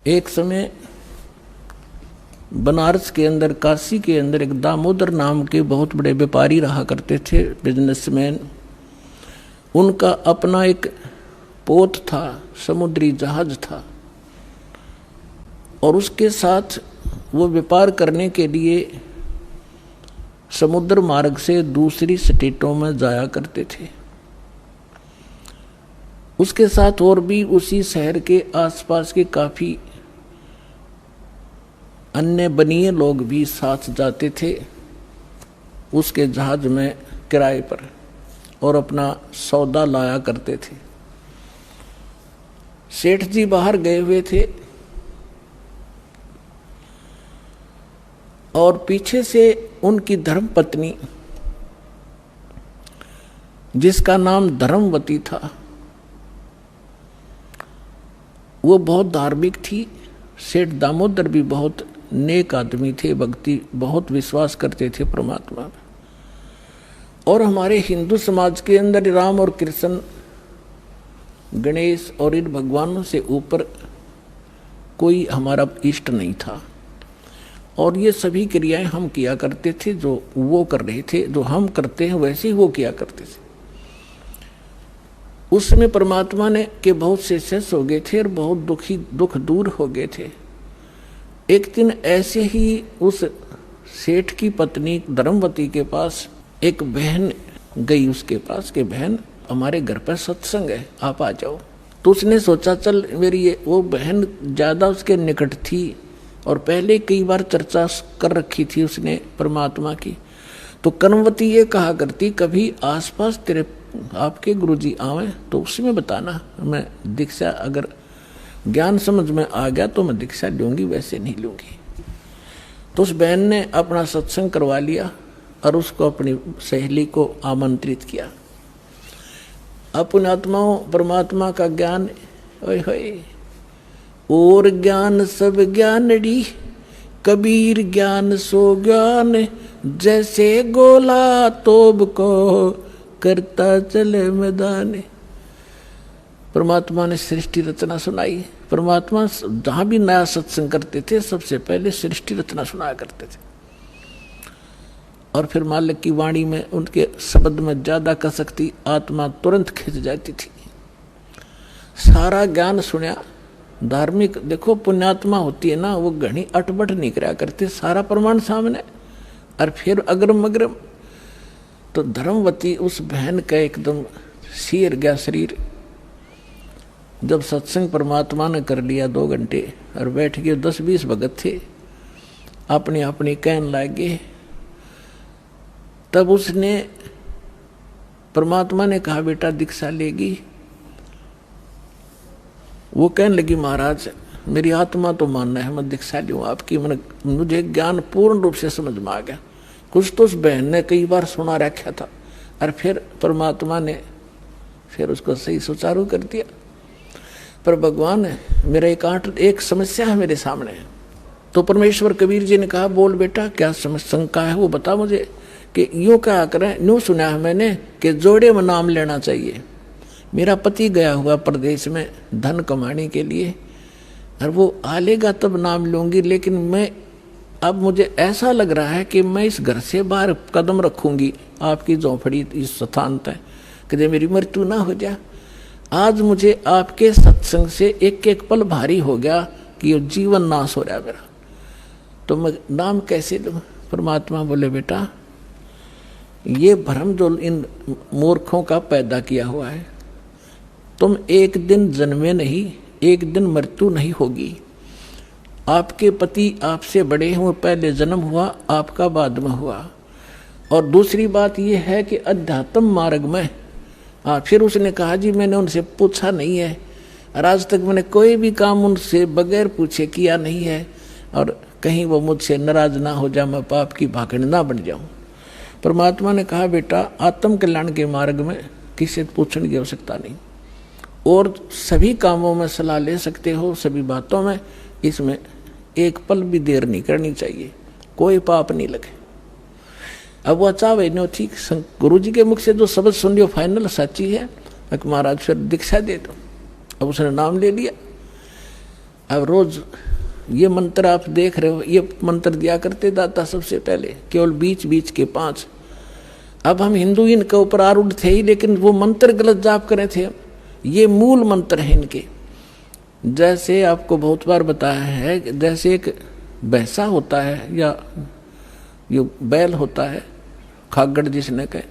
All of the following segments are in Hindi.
एक समय बनारस के अंदर, काशी के अंदर एक दामोदर नाम के बहुत बड़े व्यापारी रहा करते थे, बिजनेसमैन। उनका अपना एक पोत था, समुद्री जहाज था, और उसके साथ वो व्यापार करने के लिए समुद्र मार्ग से दूसरी स्टेटों में जाया करते थे। उसके साथ और भी उसी शहर के आसपास के काफी अन्य बनिए लोग भी साथ जाते थे उसके जहाज में किराए पर, और अपना सौदा लाया करते थे। सेठ जी बाहर गए हुए थे और पीछे से उनकी धर्मपत्नी, जिसका नाम धर्मवती था, वो बहुत धार्मिक थी। सेठ दामोदर भी बहुत नेक आदमी थे, भक्ति बहुत विश्वास करते थे परमात्मा में। और हमारे हिंदू समाज के अंदर राम और कृष्ण, गणेश और इन भगवानों से ऊपर कोई हमारा इष्ट नहीं था। और ये सभी क्रियाएं हम किया करते थे, जो वो कर रहे थे, जो हम करते हैं वैसे ही वो किया करते थे। उसमें परमात्मा ने के बहुत से शिष्य हो गए थे और बहुत दुख दूर हो गए थे। एक दिन ऐसे ही उस सेठ की पत्नी धर्मवती के पास एक बहन गई उसके पास कि बहन, हमारे घर पर सत्संग है, आप आ जाओ। तो उसने सोचा चल मेरी वो बहन ज़्यादा उसके निकट थी और पहले कई बार चर्चा कर रखी थी उसने परमात्मा की। तो कर्मवती ये कहा करती, कभी आसपास तेरे आपके गुरुजी आवे तो उसमें बताना, मैं दीक्षा अगर ज्ञान समझ में आ गया तो मैं दीक्षा लूंगी, वैसे नहीं लूंगी। तो उस बहन ने अपना सत्संग करवा लिया और उसको अपनी सहेली को आमंत्रित किया। अपने आत्माओं परमात्मा का ज्ञान, ओए होए, और ज्ञान सब ज्ञानड़ी, कबीर ज्ञान सो ज्ञान, जैसे गोला तोब को करता चले मैदान। परमात्मा ने सृष्टि रचना सुनाई। परमात्मा जहां भी नया सत्संग करते थे सबसे पहले सृष्टि रचना सुनाया करते थे, और फिर मालिक की वाणी में उनके शब्द में ज्यादा कसकती आत्मा तुरंत खिंच जाती थी। सारा ज्ञान सुना। धार्मिक देखो, पुण्यात्मा होती है ना, वो घनी अटबट नहीं करा करते, सारा प्रमाण सामने, और फिर अग्रम अग्रम। तो धर्मवती उस बहन का एकदम सिर गया शरीर। जब सत्संग परमात्मा ने कर लिया 2 घंटे और बैठ गए, 10-20 भगत थे, अपनी अपनी कहन लागे। तब उसने, परमात्मा ने कहा बेटा दीक्षा लेगी। वो कहने लगी महाराज मेरी आत्मा तो मानना है, मैं दीक्षा लूँ आपकी, मुझे ज्ञान पूर्ण रूप से समझ में आ गया। कुछ तो उस बहन ने कई बार सुना रखा था, और फिर परमात्मा ने फिर उसको सही सुचारू कर दिया। पर भगवान मेरा एक समस्या है मेरे सामने। तो परमेश्वर कबीर जी ने कहा बोल बेटा क्या शंका है वो बता मुझे। कि यूँ कहा करें, यूँ सुना है मैंने कि जोड़े में नाम लेना चाहिए। मेरा पति गया हुआ प्रदेश में धन कमाने के लिए, और वो आ लेगा तब नाम लूँगी, लेकिन मैं अब मुझे ऐसा लग रहा है कि मैं इस घर से बाहर कदम रखूँगी आपकी झोंपड़ी इस स्थान तक, कि मेरी मृत्यु ना हो जाए। आज मुझे आपके सत्संग से एक एक पल भारी हो गया कि जीवन नाश हो रहा है मेरा, तो मैं नाम कैसे लूँ। परमात्मा बोले बेटा ये भ्रम जो इन मूर्खों का पैदा किया हुआ है, तुम एक दिन जन्मे नहीं, एक दिन मृत्यु नहीं होगी। आपके पति आपसे बड़े हुए, पहले जन्म हुआ आपका बाद में हुआ। और दूसरी बात यह है कि अध्यात्म मार्ग में फिर उसने कहा जी मैंने उनसे पूछा नहीं है, और आज तक मैंने कोई भी काम उनसे बगैर पूछे किया नहीं है, और कहीं वो मुझसे नाराज ना हो जाए, मैं पाप की भागड़ ना बन जाऊं। परमात्मा ने कहा बेटा आत्म कल्याण के मार्ग में किसी से पूछने की आवश्यकता नहीं, और सभी कामों में सलाह ले सकते हो, सभी बातों में। इसमें एक पल भी देर नहीं करनी चाहिए, कोई पाप नहीं लगे। अब वो चाहे नो ठीक, गुरु जी के मुख से जो शब्द सुन लियो फाइनल सच्ची है, महाराज फिर दीक्षा दे दो। अब उसने नाम ले लिया। अब रोज ये मंत्र आप देख रहे हो, ये मंत्र दिया करते दाता सबसे पहले, केवल बीच बीच के 5। अब हम हिंदू इनके ऊपर आरूढ़ थे ही, लेकिन वो मंत्र गलत जाप करे थे। ये मूल मंत्र हैं इनके। जैसे आपको बहुत बार बताया है, जैसे एक भैंसा होता है या ये बैल होता है, खागड़ जिसने कहे,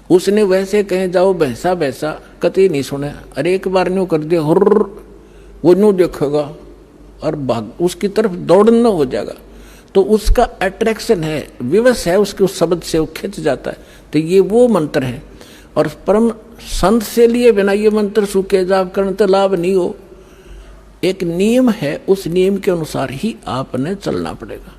उसने वैसे कहे जाओ भैंसा भैंसा, कतई नहीं सुने। अरे एक बार न्यू कर दिया हुर्र, वो न्यू देखेगा और भाग उसकी तरफ दौड़ना हो जाएगा। तो उसका अट्रैक्शन है, विवश है उसके उस शब्द से, वो खिंच जाता है। तो ये वो मंत्र है। और परम संत से लिए बिना ये मंत्र सूखे जाप करने तो लाभ नहीं हो। एक नियम है, उस नियम के अनुसार ही आपने चलना पड़ेगा।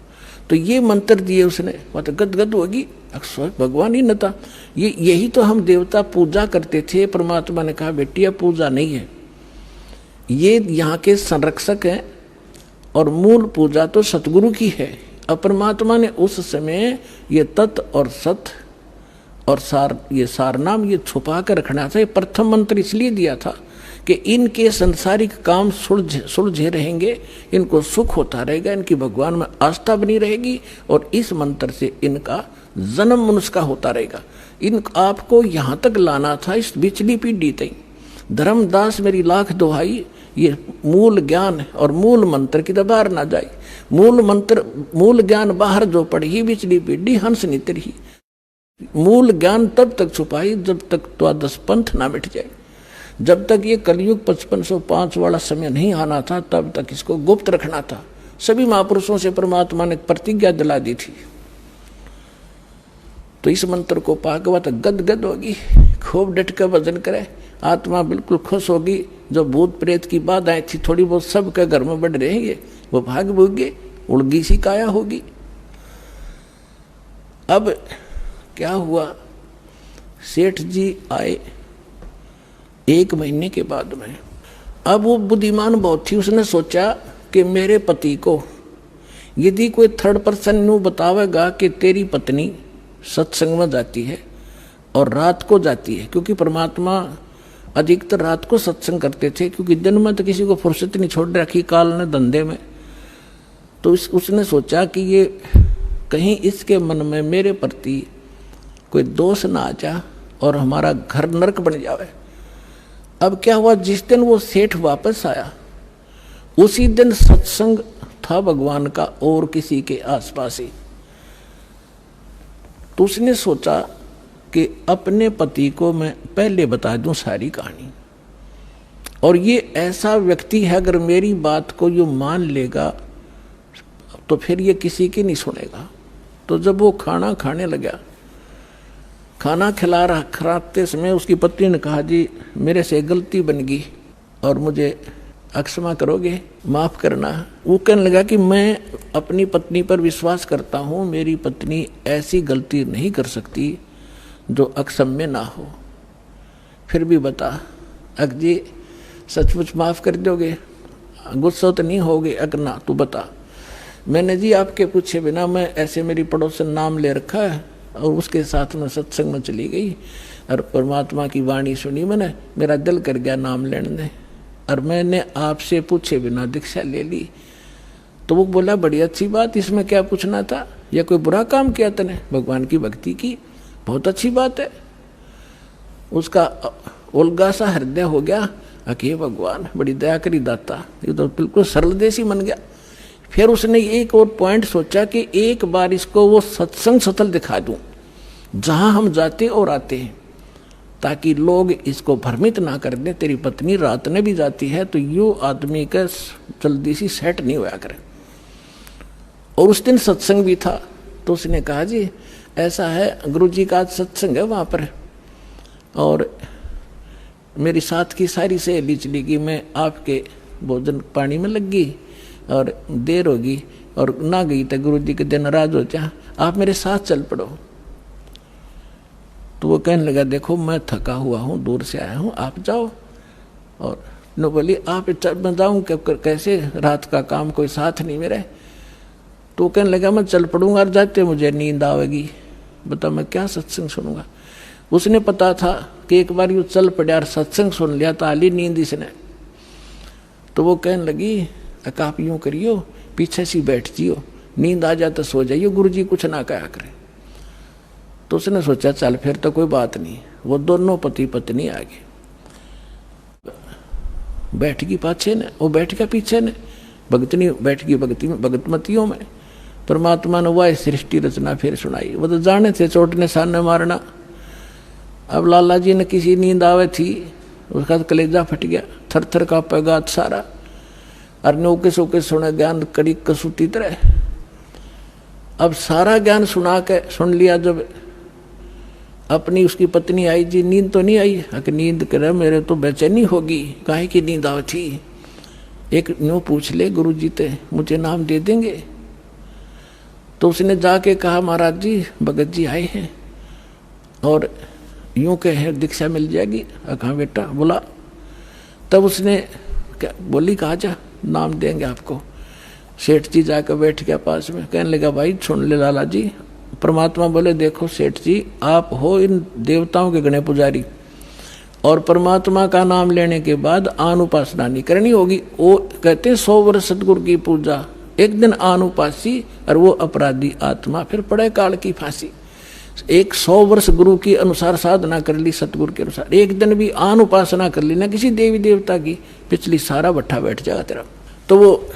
तो ये मंत्र दिए उसने, बात गदगद होगी, अक्सर भगवान ही न था। यही तो हम देवता पूजा करते थे। परमात्मा ने कहा बेटिया पूजा नहीं है, ये यहाँ के संरक्षक हैं और मूल पूजा तो सतगुरु की है। अब परमात्मा ने उस समय ये तत् और सत और सार, ये सार नाम ये छुपा कर रखना था। ये प्रथम मंत्र इसलिए दिया था कि इनके संसारिक काम सुलझे रहेंगे, इनको सुख होता रहेगा, इनकी भगवान में आस्था बनी रहेगी और इस मंत्र से इनका जन्म मनुष्य का होता रहेगा। इन आपको यहाँ तक लाना था, इस बिचली पीढ़ी तक। धर्मदास मेरी लाख दुहाई, ये मूल ज्ञान और मूल मंत्र की बाहर ना जाए। मूल मंत्र मूल ज्ञान बाहर जो पढ़ी, बिचली पीढ़ी हंस नित रही। मूल ज्ञान तब तक छुपाई जब तक द्वादश पंथ ना मिट जाए। जब तक ये कलयुग 5505 वाला समय नहीं आना था, तब तक इसको गुप्त रखना था। सभी महापुरुषों से परमात्मा ने प्रतिज्ञा दिला दी थी। तो इस मंत्र को पाकर तो गदगद होगी, खूब डट कर भजन करे, आत्मा बिल्कुल खुश होगी। जो भूत प्रेत की बाधाएं थी थोड़ी बहुत सबके घर में बढ़ रहेंगे, वो भाग भूगे, उड़गी सी काया होगी। अब क्या हुआ, सेठ जी आए 1 महीने के बाद में। अब वो बुद्धिमान बहुत थी, उसने सोचा कि मेरे पति को यदि कोई थर्ड पर्सन नु बतावेगा कि तेरी पत्नी सत्संग में जाती है और रात को जाती है, क्योंकि परमात्मा अधिकतर रात को सत्संग करते थे, क्योंकि दिन में तो किसी को फुर्सत नहीं छोड़ रखी काल ने धंधे में। तो उसने सोचा कि ये कहीं इसके मन में मेरे प्रति कोई दोष ना आ जा और हमारा घर नरक बन जावे। अब क्या हुआ, जिस दिन वो सेठ वापस आया उसी दिन सत्संग था भगवान का और किसी के आसपास ही। तो उसने सोचा कि अपने पति को मैं पहले बता दूं सारी कहानी, और ये ऐसा व्यक्ति है अगर मेरी बात को यो मान लेगा तो फिर ये किसी की नहीं सुनेगा। तो जब वो खाना खाने लगा, खाना खिलाते समय उसकी पत्नी ने कहा जी मेरे से गलती बन गई और मुझे क्षमा करोगे, माफ़ करना। वो कहने लगा कि मैं अपनी पत्नी पर विश्वास करता हूँ, मेरी पत्नी ऐसी गलती नहीं कर सकती जो अक्षम्य ना हो। फिर भी बता अक जी सचमुच माफ़ कर दोगे, गुस्सा तो नहीं होगे? अगर ना तो बता। मैंने जी आपके पूछे बिना मैं ऐसे मेरी पड़ोसन नाम ले रखा है और उसके साथ में सत्संग में चली गई और परमात्मा की वाणी सुनी मैंने, मेरा दिल कर गया नाम लेने, और मैंने आपसे पूछे बिना दीक्षा ले ली। तो वो बोला बड़ी अच्छी बात, इसमें क्या पूछना था, या कोई बुरा काम किया तने? भगवान की भक्ति की, बहुत अच्छी बात है। उसका उल्गा सा हृदय हो गया, अके भगवान बड़ी दया करी दाता, ये तो बिल्कुल सरल देसी बन गया। फिर उसने एक और पॉइंट सोचा कि एक बार इसको वो सत्संग स्थल दिखा दूं जहां हम जाते और आते हैं, ताकि लोग इसको भ्रमित ना कर दें तेरी पत्नी रात में भी जाती है, तो यो आदमी का जल्दी सी सेट नहीं होया करे। और उस दिन सत्संग भी था। तो उसने कहा जी ऐसा है, गुरुजी का आज सत्संग है वहाँ पर, और मेरी साथ की सारी सहेली चली गई, मैं आपके भोजन पानी में लग गई और देर होगी और ना गई तो गुरुजी के दिन नाराज हो जा, आप मेरे साथ चल पड़ो। तो वो कहने लगा देखो मैं थका हुआ हूँ, दूर से आया हूँ, आप जाओ। और नो बोली आप मैं जाऊँ कैसे, रात का काम कोई साथ नहीं मेरे। तो कहने लगा मैं चल पड़ूंगा और जाते मुझे नींद आवेगी, बता मैं क्या सत्संग सुनूंगा। उसने पता था कि एक बार यूँ चल पड़ा और सत्संग सुन लिया तो आली नींद इसने। तो वो कहने लगी आप यूँ करियो, पीछे से बैठ जियो, नींद आ जाए तो सो जाइयो, गुरुजी कुछ ना कहा करे। तो उसने सोचा चल फिर तो कोई बात नहीं। वो दोनों पति पत्नी आ गए, बैठ गई पाछे ने, वो बैठ गया पीछे ने, भगतनी बैठ गई भगतमतियों में। परमात्मा ने वह सृष्टि रचना फिर सुनाई। वो तो जाने थे चोट ने सामने मारना। अब लाला जी ने किसी नींद आवे थी, उसका कलेजा फट गया, थर थर कांपे गात सारा, और नौके सोके सुने ज्ञान कड़ी कसूती तरह। अब सारा ज्ञान सुन लिया। जब अपनी उसकी पत्नी आई, जी नींद तो नहीं आई? कि नींद करे मेरे तो बेचैनी होगी, काहे की नींद आवे थी? एक न्यू पूछ ले गुरुजी ते मुझे नाम दे देंगे। तो उसने जाके कहा महाराज जी भगत जी आए हैं और यूं कहे दीक्षा मिल जाएगी। कहा बेटा बोला। तब उसने क्या बोली, कहा जा नाम देंगे आपको। सेठ जी जाकर बैठ गया पास में, कहने लगा भाई सुन ले लाला जी। परमात्मा बोले देखो सेठ जी, आप हो इन देवताओं के गणे पुजारी, और परमात्मा का नाम लेने के बाद आन उपासना नहीं करनी होगी। वो कहते 100 वर्ष सतगुरु की पूजा, एक दिन आन उपासी और वो अपराधी आत्मा फिर पड़े काल की फांसी। 100 वर्ष गुरु की अनुसार साधना कर ली, सतगुरु के अनुसार, एक दिन भी आन उपासना कर ली ना किसी देवी देवता की, पिछली सारा भट्ठा बैठ जाएगा तेरा। तो वो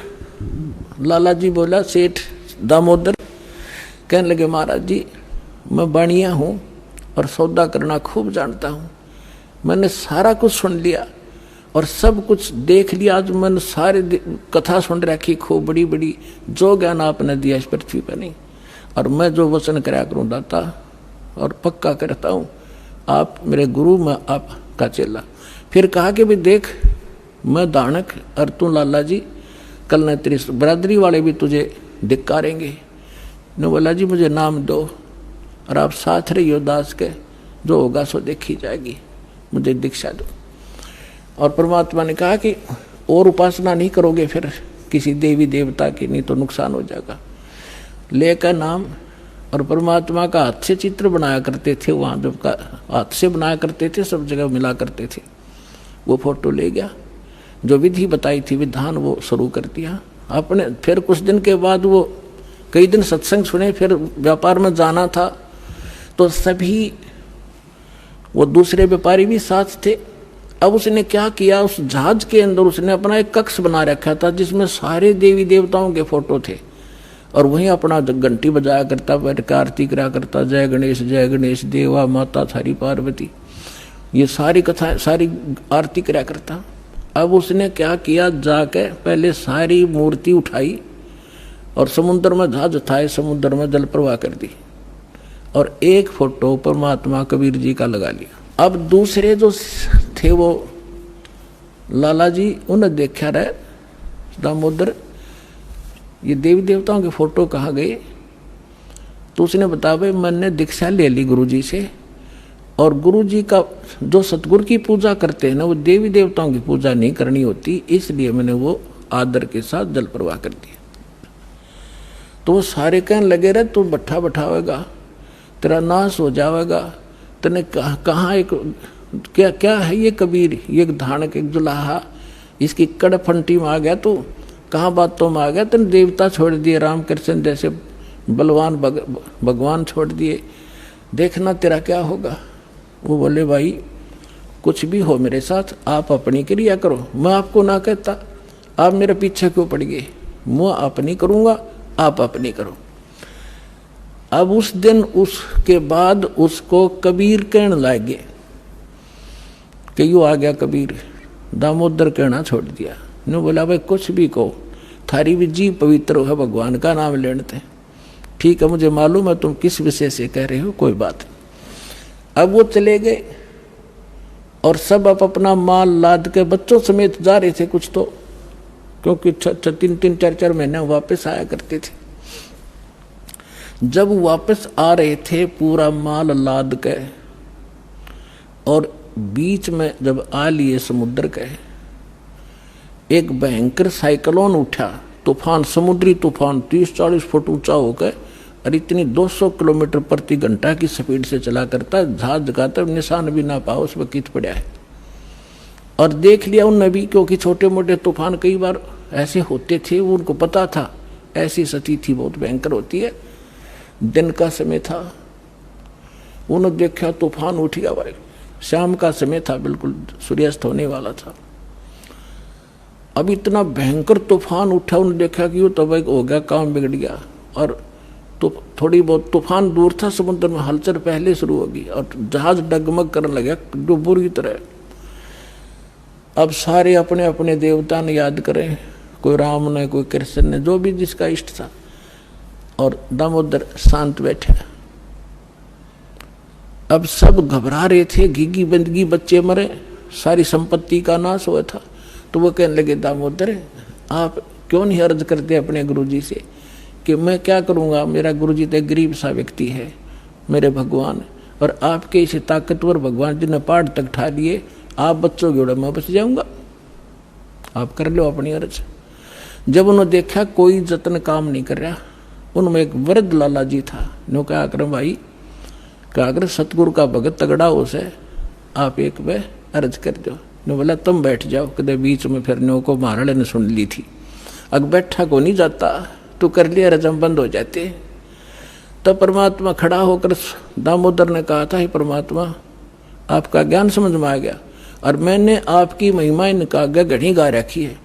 लाला जी बोला सेठ दामोदर, कहने लगे महाराज जी मैं बाणिया हूँ और सौदा करना खूब जानता हूँ, मैंने सारा कुछ सुन लिया और सब कुछ देख लिया। आज मैंने सारे कथा सुन रखी खूब बड़ी बड़ी, जो ज्ञान आपने दिया इस पृथ्वी पर नहीं, और मैं जो वचन कराया करूँ दाता और पक्का करता हूँ, आप मेरे गुरु, मैं आपका चेला। फिर कहा कि भी देख मैं दानक और तू लाला जी, कल न तेरी बरादरी वाले भी तुझे धिक्कारेंगे। ने बोला जी मुझे नाम दो और आप साथ रहियो दास के, जो होगा सो देखी जाएगी, मुझे दीक्षा दो। और परमात्मा ने कहा कि और उपासना नहीं करोगे फिर किसी देवी देवता की, नहीं तो नुकसान हो जाएगा। लेकर नाम, और परमात्मा का हाथ से चित्र बनाया करते थे, वहाँ जब का हाथ से बनाया करते थे, सब जगह मिला करते थे। वो फोटो ले गया, जो विधि बताई थी विधान वो शुरू कर दिया आपने। फिर कुछ दिन के बाद वो कई दिन सत्संग सुने, फिर व्यापार में जाना था तो सभी वो दूसरे व्यापारी भी साथ थे। अब उसने क्या किया, उस जहाज के अंदर उसने अपना एक कक्ष बना रखा था जिसमें सारे देवी देवताओं के फोटो थे, और वहीं अपना घंटी बजाया करता, बैठ कर आरती करा करता, जय गणेश देवा माता थारी पार्वती, ये सारी कथा सारी आरती करा करता। अब उसने क्या किया, जाके पहले सारी मूर्ति उठाई और समुद्र में जहाज उठाए, समुद्र में जल प्रवाह कर दी, और एक फोटो परमात्मा कबीर जी का लगा लिया। अब दूसरे जो थे वो लाला जी, उन्हें देखा रहे दामोदर ये देवी देवताओं के फोटो कहाँ गए? तो उसने बताया भाई मैंने दीक्षा ले ली गुरुजी से, और गुरुजी का जो सतगुरु की पूजा करते हैं ना, वो देवी देवताओं की पूजा नहीं करनी होती, इसलिए मैंने वो आदर के साथ जल प्रवाह कर दिया। तो वो सारे कहने लगे रहे तू भट्ठा बैठावेगा, तेरा नाश हो जाएगा, तने कहाँ एक क्या क्या है ये कबीर, ये धानक एक जुलाहा, इसकी कड़ फंटी में आ गया तू, कहाँ बातों में आ गया, तेने देवता छोड़ दिए, रामकृष्ण जैसे बलवान भगवान छोड़ दिए, देखना तेरा क्या होगा। वो बोले भाई कुछ भी हो मेरे साथ, आप अपनी क्रिया करो, मैं आपको ना कहता, आप मेरे पीछे क्यों पड़ गए, मैं अपनी करूँगा, आप अपनी करो। अब उस दिन उसके बाद उसको कबीर कहने लगे कि यू आ गया कबीर, दामोदर कहना छोड़ दिया। ने बोला भाई कुछ भी कहो, थारी भी जी पवित्र है, भगवान का नाम लेते। ठीक है मुझे मालूम है तुम किस विषय से कह रहे हो, कोई बात नहीं। अब वो चले गए और सब अपना माल लाद के बच्चों समेत जा रहे थे कुछ तो, क्योंकि 3-4 महीने वापस आया करते थे। जब वापस आ रहे थे पूरा माल लाद के, और बीच में जब आ लिए समुद्र के, एक भयंकर साइक्लोन उठा, तूफान, समुद्री तूफान 30-40 फुट ऊंचा होकर, और इतनी 200 किलोमीटर प्रति घंटा की स्पीड से चला करता, जहाज का तब निशान भी ना पाओ उस पर कित पड़ा है। और देख लिया उनने भी, क्योंकि छोटे मोटे तूफान कई बार ऐसे होते थे, वो उनको पता था ऐसी सती थी बहुत भयंकर होती है। दिन का समय था, उन्होंने देखा तूफान उठ गया भाई, शाम का समय था, बिल्कुल सूर्यास्त होने वाला था। अब इतना भयंकर तूफान उठा, उन्होंने देखा कि वो तो भाई हो गया, काम बिगड़ गया। और तो थोड़ी बहुत तूफान दूर था, समुद्र में हलचल पहले शुरू होगी और जहाज डगमग करने लगा जो बुरी तरह। अब सारे अपने अपने देवता ने याद करें, कोई राम ने, कोई कृष्ण ने, जो भी जिसका इष्ट था, और दामोदर शांत बैठे। अब सब घबरा रहे थे, घिघी बंदगी, बच्चे मरे, सारी संपत्ति का नाश हुआ था। तो वो कहने लगे, दामोदर आप क्यों नहीं अर्ज करते अपने गुरुजी से कि मैं क्या करूँगा, मेरा गुरुजी तो गरीब सा व्यक्ति है, मेरे भगवान, और आपके इसे ताकतवर भगवान जिन्हें पहाड़ तक ठा लिए, आप बच्चों के मैं बच जाऊंगा, आप कर लो अपनी अर्ज। जब उन्होंने देखा कोई जतन काम नहीं कर रहा, उनमें एक वृद्ध लाला जी था, नो क्या कर भाई, क्या अगर सतगुरु का भगत तगड़ा हो से आप एक वे अर्ज कर दो। नो बोला तुम बैठ जाओ, कदे बीच में फिर नो को महाराणे ने सुन ली थी, अग बैठा को नहीं जाता, तो कर लिया रजम बंद हो जाते। तब परमात्मा खड़ा होकर दामोदर ने कहा था, हे परमात्मा आपका ज्ञान समझ में आ गया और मैंने आपकी महिमाएं का घड़ी गा रखी है,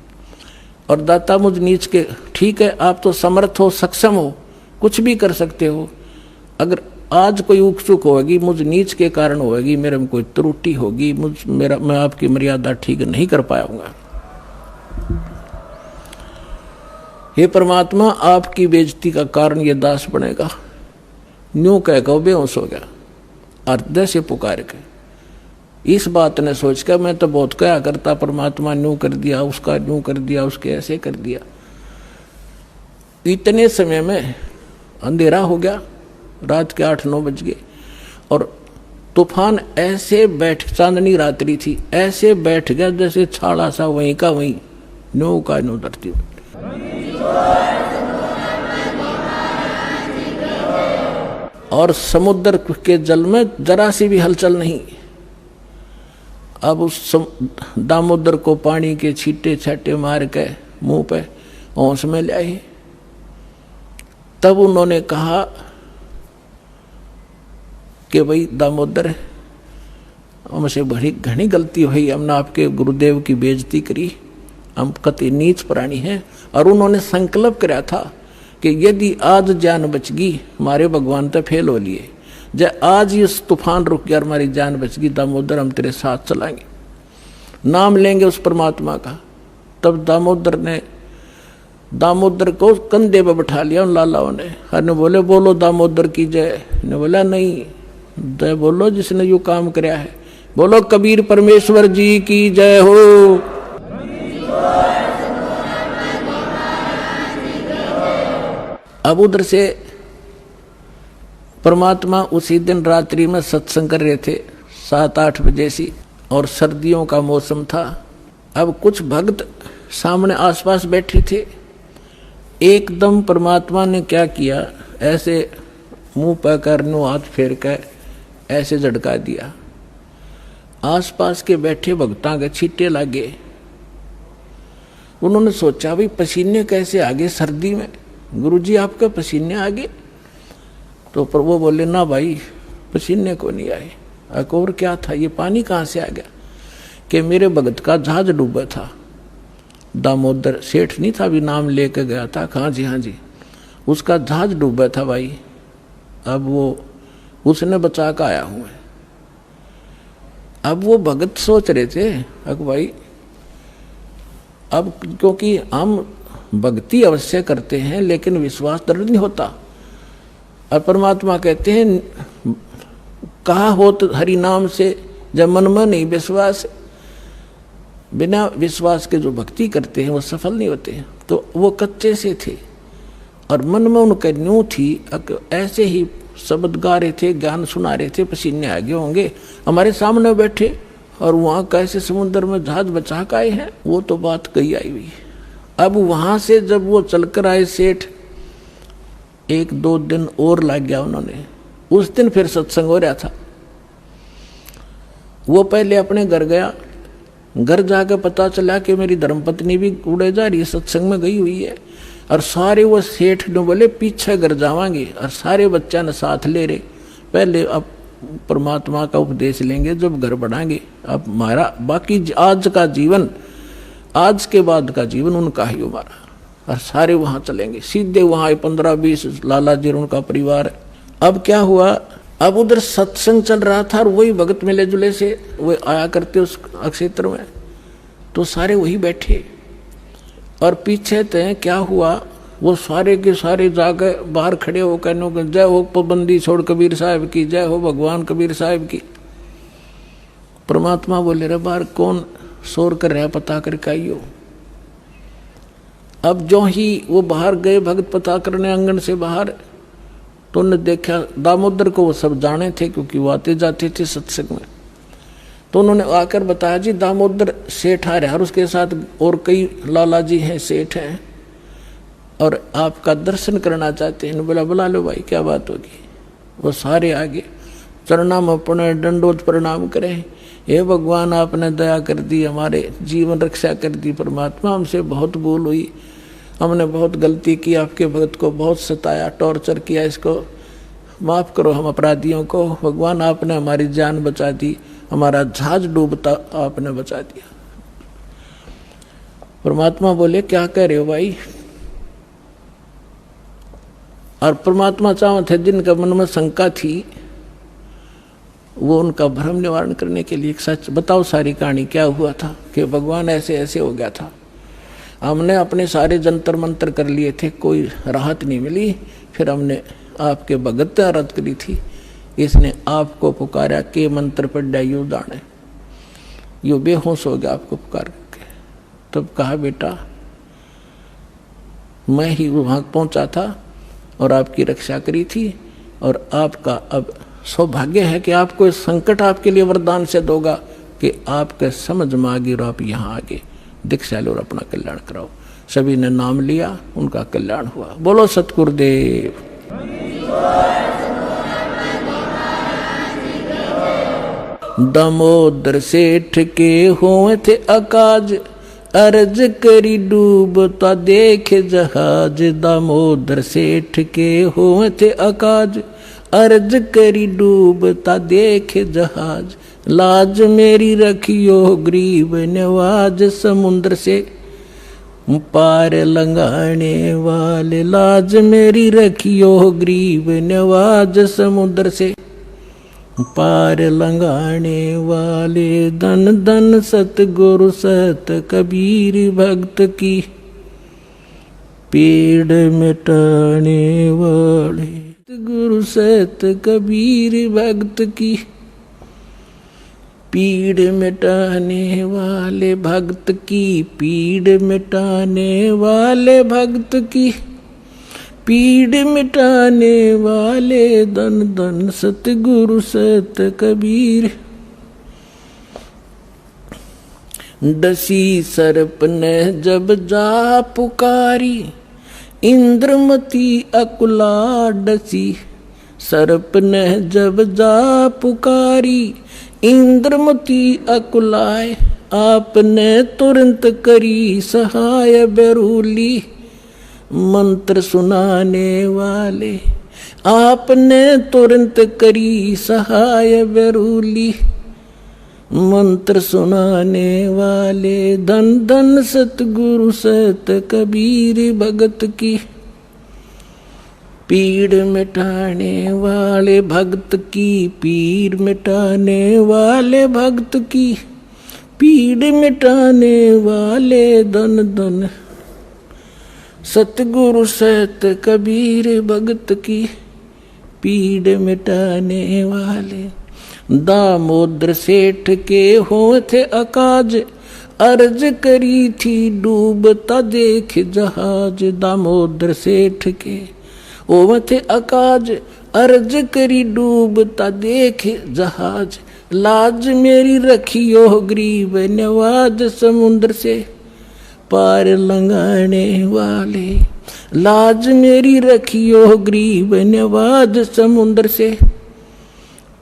और दाता मुझ नीच के, ठीक है आप तो समर्थ हो, सक्षम हो, कुछ भी कर सकते हो, अगर आज कोई उकसुक होगी मुझ नीच के कारण होगी, मेरे में कोई त्रुटि होगी, मैं आपकी मर्यादा ठीक नहीं कर पाऊंगा। हे परमात्मा आपकी बेइज्जती का कारण ये दास बनेगा। न्यू कह के बेहोश हो गया, हृदय से पुकार के। इस बात ने सोच कर मैं तो बहुत क्या करता, परमात्मा न्यू कर दिया, उसका न्यू कर दिया, उसके ऐसे कर दिया। इतने समय में अंधेरा हो गया, रात के 8-9 बज गए, और तूफान ऐसे बैठ, चांदनी रात्रि थी, ऐसे बैठ गया जैसे छाड़ा सा वहीं का वहीं, न्यू का न्यू धरती। और समुद्र के जल में जरा सी भी हलचल नहीं। अब उस दामोदर को पानी के छींटे छाटे मार के मुंह पे होश में लाए। तब उन्होंने कहा कि भाई दामोदर हमसे बड़ी घनी गलती हुई, हमने आपके गुरुदेव की बेइज्जती करी, हम कति नीच प्राणी हैं। और उन्होंने संकल्प कराया था कि यदि आज जान बच गई, हमारे भगवान तो फेल हो लिए, जब आज ये तूफान रुक गया, हमारी जान बच गई, दामोदर हम तेरे साथ चलाएंगे, नाम लेंगे उस परमात्मा का। तब दामोदर को कंधे पे बैठा लिया उन लालाओं ने, हर ने बोले बोलो दामोदर की जय। ने बोला नहीं, जय बोलो जिसने यो काम कराया है, बोलो कबीर परमेश्वर जी की जय हो। अब उधर से परमात्मा उसी दिन रात्रि में सत्संग कर रहे थे 7-8 बजे सी, और सर्दियों का मौसम था। अब कुछ भक्त सामने आसपास बैठे थे। एकदम परमात्मा ने क्या किया, ऐसे मुंह पर कर नो हाथ फेर कर ऐसे झटका दिया, आसपास के बैठे भक्तां के छींटे लागे। उन्होंने सोचा भाई पसीने कैसे आगे सर्दी में, गुरुजी आपका पसीने आगे? तो पर वो बोले ना भाई पसीने को नहीं आए। और क्या था, ये पानी कहाँ से आ गया? कि मेरे भगत का जहाज डूबा था, दामोदर सेठ नहीं था, भी नाम लेके गया था, हाँ जी, उसका जहाज डूबा था भाई, अब वो उसने बचा कर आया हूँ। अब वो भगत सोच रहे थे अब भाई, अब क्योंकि हम भक्ति अवश्य करते हैं लेकिन विश्वास दृढ़ नहीं होता, और परमात्मा कहते हैं कहा हो तो हरि नाम से, जब मन में नहीं विश्वास, बिना विश्वास के जो भक्ति करते हैं वो सफल नहीं होते हैं। तो वो कच्चे से थे और मन में उनका न्यू थी, ऐसे ही शब्द गा रहे थे, ज्ञान सुना रहे थे, पसीने आगे होंगे, हमारे सामने बैठे और वहाँ कैसे समुद्र में जहाज बचा के आए हैं, वो तो बात कही आई हुई। अब वहाँ से जब वो चलकर आए सेठ, 1-2 दिन और लग गया उन्होंने। उस दिन फिर सत्संग हो रहा था। वो पहले अपने घर गया, घर जाकर पता चला कि मेरी धर्मपत्नी भी उड़े जा रही है, सत्संग में गई हुई है। और सारे वो सेठ ने बोले पीछे घर जावांगे, और सारे बच्चा ने साथ ले रहे। पहले अब परमात्मा का उपदेश लेंगे, जब घर बढ़ाएंगे। अब हमारा बाकी आज का जीवन, आज के बाद का जीवन उनका ही हमारा। और सारे वहां चलेंगे, सीधे वहां 15-20 लाला जी और उनका परिवार। अब क्या हुआ, अब उधर सत्संग चल रहा था और वही भगत मिले जुले से वो आया करते उस क्षेत्र में, तो सारे वही बैठे। और पीछे थे क्या हुआ, वो सारे के सारे जाकर बाहर खड़े हो कहने को जय हो पाबंदी छोड़ कबीर साहब की, जय हो भगवान कबीर साहब की। परमात्मा बोले रे बाहर कौन शोर कर रहा, पता करके आइयो। अब जो ही वो बाहर गए भगत पता करने आंगन से बाहर, तो उन्होंने देखा दामोदर को, वो सब जाने थे क्योंकि वो आते जाते थे सत्संग में। तो उन्होंने आकर बताया जी दामोदर सेठ आ रहा है और उसके साथ और कई लाला जी हैं, सेठ हैं, और आपका दर्शन करना चाहते हैं। बोला बुला लो भाई, क्या बात होगी। वो सारे आगे चरणा में अपने दंडोत प्रणाम करें, हे भगवान आपने दया कर दी, हमारे जीवन रक्षा कर दी। परमात्मा हमसे बहुत भूल हुई, हमने बहुत गलती की, आपके भगत को बहुत सताया, टॉर्चर किया, इसको माफ़ करो हम अपराधियों को। भगवान आपने हमारी जान बचा दी, हमारा जहाज डूबता आपने बचा दिया। परमात्मा बोले क्या कह रहे हो भाई। और परमात्मा चाहते थे जिनका मन में शंका थी वो उनका भ्रम निवारण करने के लिए सच बताओ सारी कहानी क्या हुआ था, कि भगवान ऐसे ऐसे हो गया था। हमने अपने सारे जंतर मंतर कर लिए थे, कोई राहत नहीं मिली। फिर हमने आपके भगत आराध करी थी, इसने आपको पुकारा के मंत्र पढ़ा यू दाने, यो बेहोश हो गया आपको पुकार के। तब कहा बेटा मैं ही वहां पहुंचा था और आपकी रक्षा करी थी, और आपका अब सौभाग्य है कि आपको इस संकट आपके लिए वरदान से दोगा कि आपके समझ में आ गई और आप यहाँ आगे दीक्षा लो और अपना कल्याण कराओ। सभी ने नाम लिया, उनका कल्याण हुआ। बोलो सतगुरुदेव। दामोदर सेठ के हुए थे अकाज, अर्ज करी डूबता देखे जहाज। दामोदर सेठ के हुए थे अकाज, अर्ज करी डूबता देखे जहाज। लाज मेरी रखियो गरीब नवाज, समुद्र से पार लंघाने वाले। लाज मेरी रखियो गरीब नवाज, समुद्र से पार लंघाने वाले। धन धन सतगुरु सत कबीर भक्त की, पीड़ मिटाने वाले। गुरु सत कबीर भक्त की, पीड़ मिटाने वाले भक्त की, पीड़ मिटाने वाले भक्त की, पीड़ मिटाने वाले। धन धन सतगुरु सत कबीर। डसी सर्प ने जब जा पुकारी, इंद्रमती अकुला डसी। सर्प ने जब जा पुकारी, इंद्रमती अकुलाए। आपने तुरंत करी सहाय बेरूली, मंत्र सुनाने वाले। आपने तुरंत करी सहाय बेरूली, मंत्र सुनाने वाले। धन धन सतगुरु सत कबीर भगत की, पीड़ मिटाने वाले भक्त की, पीड़ मिटाने वाले भक्त की, पीड़ मिटाने वाले। धन धन सतगुरु सत कबीर भगत की, पीड़ मिटाने वाले। दामोदर सेठ के हुए थे अकाज, अर्ज करी थी डूबता देख जहाज। दामोदर सेठ के हुए थे अकाज, अर्ज करी डूबता देख जहाज। लाज मेरी रखियो गरीब नवाज, समुद्र से पार लंघाने वाले। लाज मेरी रखियो गरीब नवाज, समुद्र से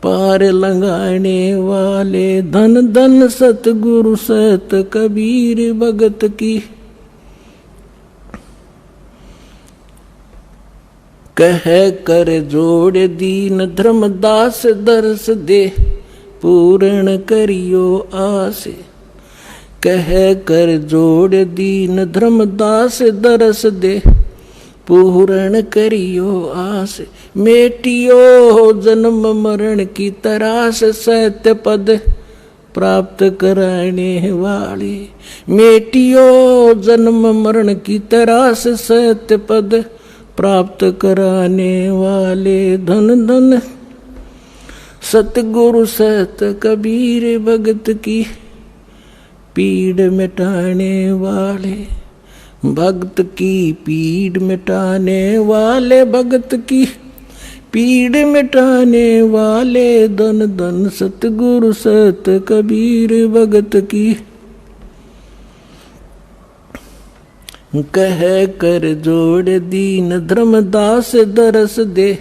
पार लंगाने वाले धन धन सतगुरु सत कबीर भगत की। कह कर जोड़ दीन धर्मदास दर्श दे पूर्ण करियो आस। कह कर जोड़ दीन धर्मदास दर्श दे पूर्ण करियो आस। मेटियो जन्म मरण की तरास सत्य पद प्राप्त कराने वाले। मेटियो जन्म मरण की तरास सत्य पद प्राप्त कराने वाले। धन धन सतगुरु सत कबीर भगत की। पीड़ मिटाने वाले भक्त की पीड़ मिटाने वाले भगत की। पीड़ मिटाने वाले धन धन सतगुरु सत कबीर भगत की। कह कर जोड़ दीन धर्मदास दरस दे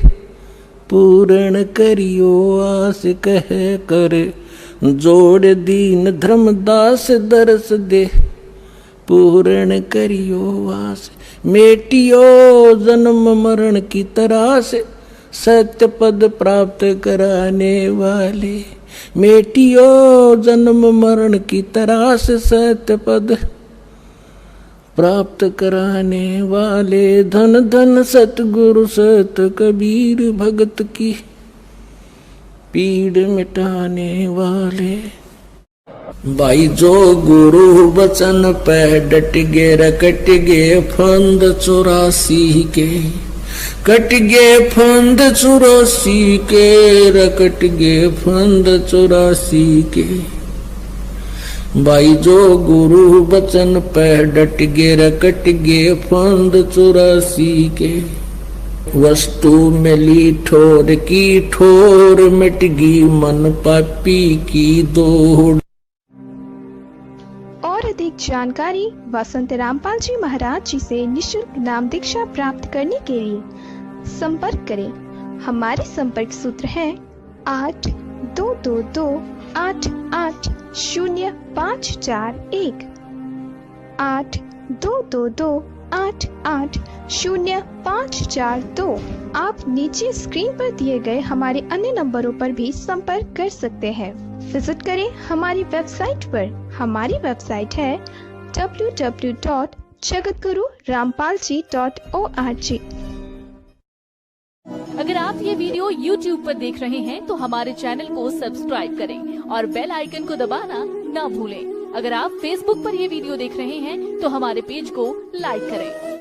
पूर्ण करियो आस। कह कर जोड़ दीन धर्मदास दरस दे पूर्ण करियो आस। मेटियो जन्म मरण की तरास सत्य पद प्राप्त कराने वाले। मेटियो जन्म मरण की तरास सत्य पद प्राप्त कराने वाले। धन धन सतगुरु सत कबीर भगत की। पीड़ मिटाने वाले। भाई जो गुरु वचन पे डट गे रकट गे फंद 84 के। कट गे फंद 84 के रकट गे फंद 84 के। भाई जो गुरु वचन पे डट गे रकट गे फंद 84 के। वस्तु मिली ठोर की ठोर मिट गई मन पापी की दौड़। और अधिक जानकारी वसंत रामपाल जी महाराज जी से निशुल्क नाम दीक्षा प्राप्त करने के लिए संपर्क करें। हमारे संपर्क सूत्र है 8222880541 8222880542। आप नीचे स्क्रीन पर दिए गए हमारे अन्य नंबरों पर भी संपर्क कर सकते हैं। विजिट करें हमारी वेबसाइट पर। हमारी वेबसाइट है www.jagatgururampalji.org। अगर आप ये वीडियो YouTube पर देख रहे हैं तो हमारे चैनल को सब्सक्राइब करें और बेल आइकन को दबाना ना भूलें। अगर आप Facebook पर ये वीडियो देख रहे हैं तो हमारे पेज को लाइक करें।